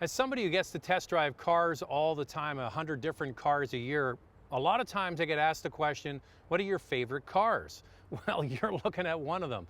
As somebody who gets to test drive cars all the time, 100 different cars a year, a lot of times I get asked the question, what are your favorite cars? Well, you're looking at one of them.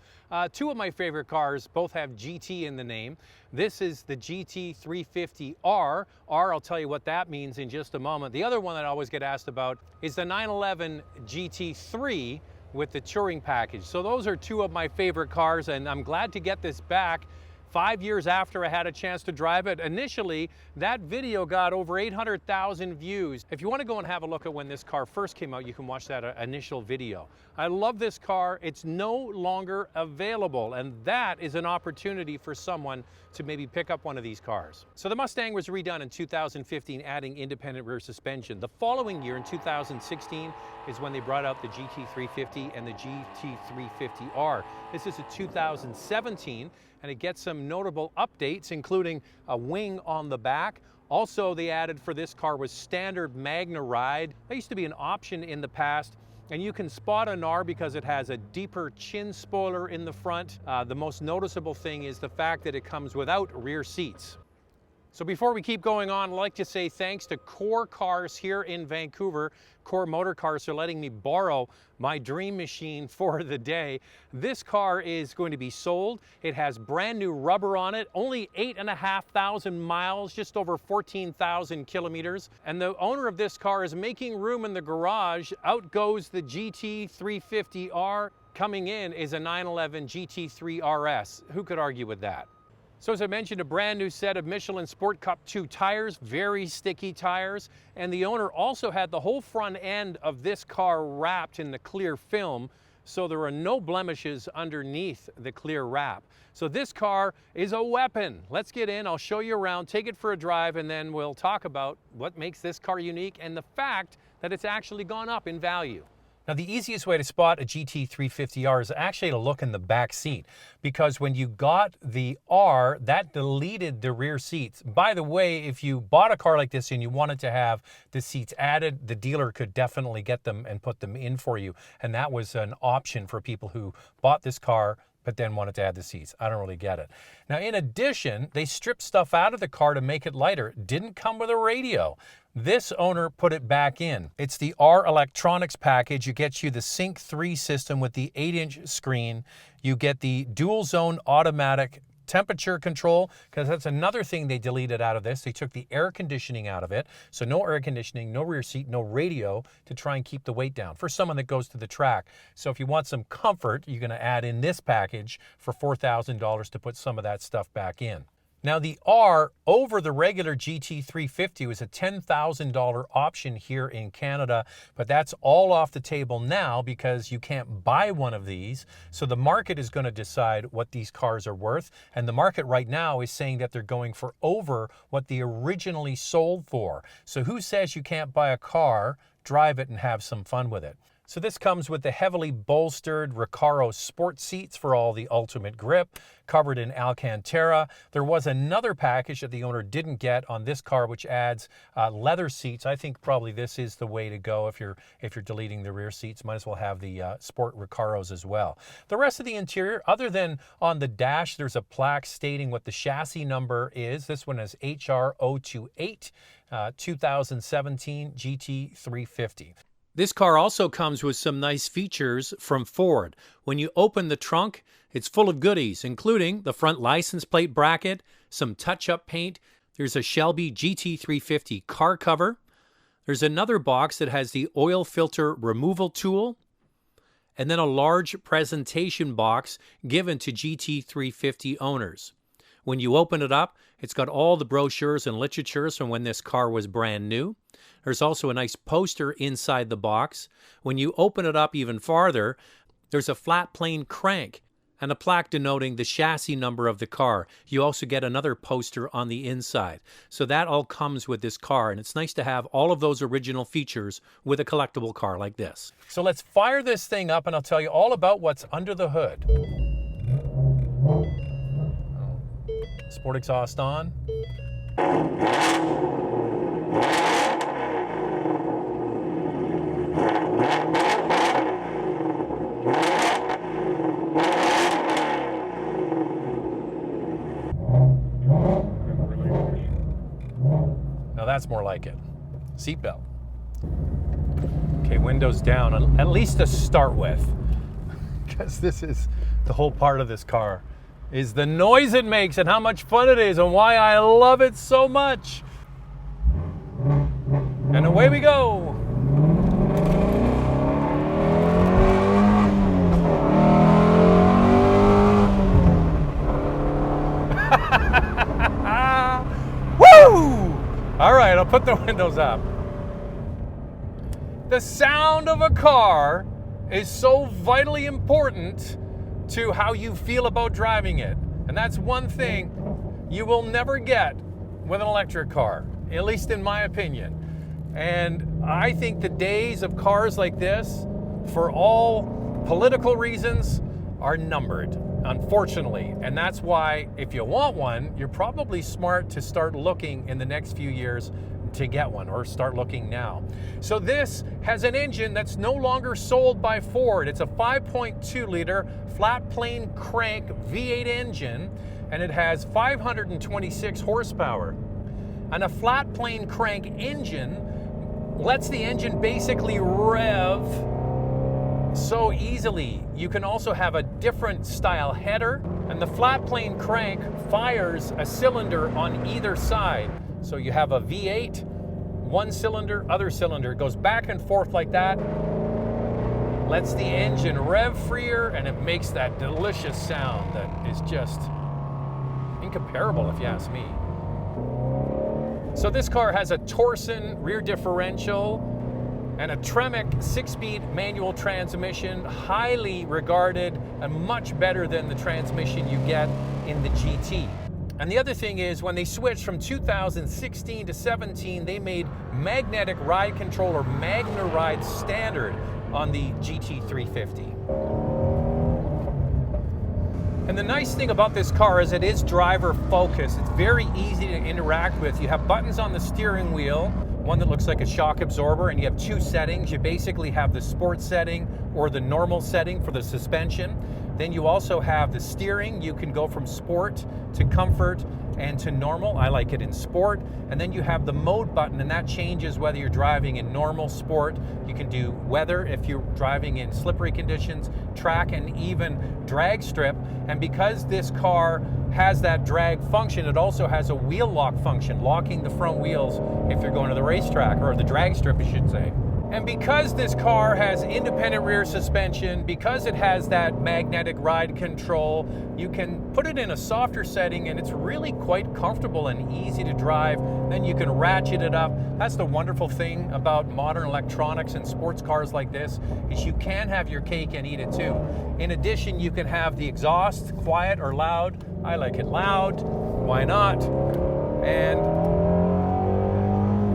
Two of my favorite cars both have GT in the name. This is the GT350R. I'll tell you what that means in just a moment. The other one that I always get asked about is the 911 GT3 with the touring package. So those are two of my favorite cars, and I'm glad to get this back 5 years after I had a chance to drive it. Initially, that video got over 800,000 views. If you want to go and have a look at when this car first came out, you can watch that initial video. I love this car. It's no longer available, and that is an opportunity for someone to maybe pick up one of these cars. So the Mustang was redone in 2015, adding independent rear suspension. The following year, in 2016, is when they brought out the GT350 and the GT350R. This is a 2017, and it gets some notable updates, including a wing on the back. Also, they added for this car was standard Magna Ride. That used to be an option in the past, and you can spot an R because it has a deeper chin spoiler in the front. The most noticeable thing is the fact that it comes without rear seats. So before we keep going on, I'd like to say thanks to Core Cars here in Vancouver, Core Motor Cars, for letting me borrow my dream machine for the day. This car is going to be sold. It has brand new rubber on it, only 8,500 miles, just over 14,000 kilometers. And the owner of this car is making room in the garage. Out goes the GT350R. Coming in is a 911 GT3 RS. Who could argue with that? So as I mentioned, a brand new set of Michelin Sport Cup 2 tires, very sticky tires, and the owner also had the whole front end of this car wrapped in the clear film, so there are no blemishes underneath the clear wrap. So this car is a weapon. Let's get in, I'll show you around, take it for a drive, and then we'll talk about what makes this car unique and the fact that it's actually gone up in value. Now, the easiest way to spot a GT350R is actually to look in the back seat, because when you got the R, that deleted the rear seats. By the way, if you bought a car like this and you wanted to have the seats added, the dealer could definitely get them and put them in for you. And that was an option for people who bought this car but then wanted to add the seats. I don't really get it. Now, in addition, they stripped stuff out of the car to make it lighter. It didn't come with a radio. This owner put it back in. It's the R electronics package. It gets you the Sync 3 system with the 8-inch screen. You get the dual zone automatic temperature control, because that's another thing they deleted out of this. They took the air conditioning out of it. So no air conditioning, no rear seat, no radio to try and keep the weight down for someone that goes to the track. So if you want some comfort, you're going to add in this package for $4,000 to put some of that stuff back in. Now, the R over the regular GT350 was a $10,000 option here in Canada, but that's all off the table now because you can't buy one of these. So the market is going to decide what these cars are worth, and the market right now is saying that they're going for over what they originally sold for. So who says you can't buy a car, drive it, and have some fun with it? So this comes with the heavily bolstered Recaro sport seats for all the ultimate grip, covered in Alcantara. There was another package that the owner didn't get on this car, which adds leather seats. I think probably this is the way to go if you're deleting the rear seats. Might as well have the sport Recaros as well. The rest of the interior, other than on the dash, there's a plaque stating what the chassis number is. This one is HR028 2017 GT350. This car also comes with some nice features from Ford. When you open the trunk, it's full of goodies, including the front license plate bracket, some touch-up paint. There's a Shelby GT350 car cover. There's another box that has the oil filter removal tool, and then a large presentation box given to GT350 owners. When you open it up, it's got all the brochures and literatures from when this car was brand new. There's also a nice poster inside the box. When you open it up even farther, there's a flat plane crank and a plaque denoting the chassis number of the car. You also get another poster on the inside. So that all comes with this car, and it's nice to have all of those original features with a collectible car like this. So let's fire this thing up and I'll tell you all about what's under the hood. Sport exhaust on. Now that's more like it. Seatbelt. Okay, windows down, at least to start with. Because this is the whole part of this car, is the noise it makes and how much fun it is and why I love it so much. And away we go. Woo! All right, I'll put the windows up. The sound of a car is so vitally important to how you feel about driving it. And that's one thing you will never get with an electric car, at least in my opinion. And I think the days of cars like this, for all political reasons, are numbered, unfortunately. And that's why, if you want one, you're probably smart to start looking in the next few years to get one, or start looking now. So this has an engine that's no longer sold by Ford. It's a 5.2 liter flat plane crank V8 engine, and it has 526 horsepower. And a flat plane crank engine lets the engine basically rev so easily. You can also have a different style header, and the flat plane crank fires a cylinder on either side. So you have a V8, one cylinder, other cylinder. It goes back and forth like that, lets the engine rev freer, and it makes that delicious sound that is just incomparable, if you ask me. So this car has a Torsen rear differential and a Tremec 6-speed manual transmission, highly regarded and much better than the transmission you get in the GT. And the other thing is, when they switched from 2016 to 17, they made magnetic ride control, or MagneRide, standard on the GT350. And the nice thing about this car is it is driver focused. It's very easy to interact with. You have buttons on the steering wheel, one that looks like a shock absorber, and you have two settings. You basically have the sport setting or the normal setting for the suspension. Then you also have the steering. You can go from sport to comfort and to normal. I like it in sport. And then you have the mode button, and that changes whether you're driving in normal, sport. You can do weather if you're driving in slippery conditions, track, and even drag strip. And because this car has that drag function, it also has a wheel lock function, locking the front wheels if you're going to the racetrack, or the drag strip, I should say. And because this car has independent rear suspension, because it has that magnetic ride control, you can put it in a softer setting, and it's really quite comfortable and easy to drive. Then you can ratchet it up. That's the wonderful thing about modern electronics and sports cars like this, is you can have your cake and eat it too. In addition, you can have the exhaust quiet or loud. I like it loud. Why not? And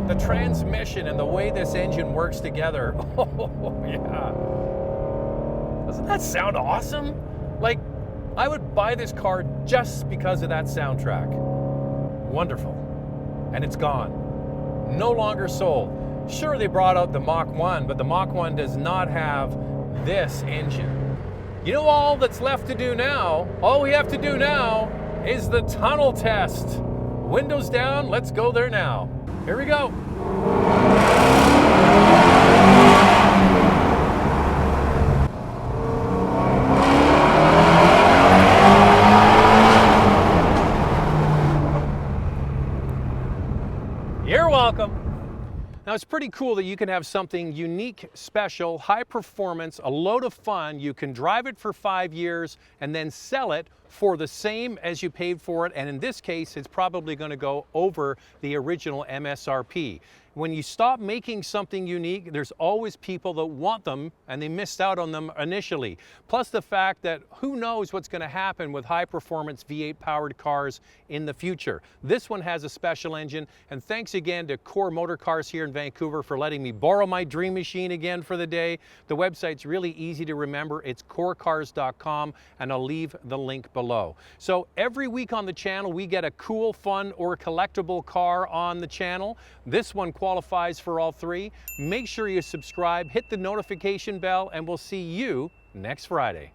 the transmission and the way this engine works together, oh yeah. Doesn't that sound awesome? Like, I would buy this car just because of that soundtrack. Wonderful. And it's gone. No longer sold. Sure, they brought out the Mach 1, but the Mach 1 does not have this engine. You know, all that's left to do now, all we have to do now is the tunnel test. Windows down, let's go there now. Here we go. You're welcome. Now, it's pretty cool that you can have something unique, special, high performance, a load of fun. You can drive it for 5 years and then sell it for the same as you paid for it. And in this case, it's probably going to go over the original MSRP. When you stop making something unique, there's always people that want them and they missed out on them initially. Plus the fact that who knows what's going to happen with high performance V8 powered cars in the future. This one has a special engine, and thanks again to Core Motor Cars here in Vancouver for letting me borrow my dream machine again for the day. The website's really easy to remember. It's corecars.com, and I'll leave the link below. So every week on the channel, we get a cool, fun, or collectible car on the channel. This one qualifies for all three. Make sure you subscribe, hit the notification bell, and we'll see you next Friday.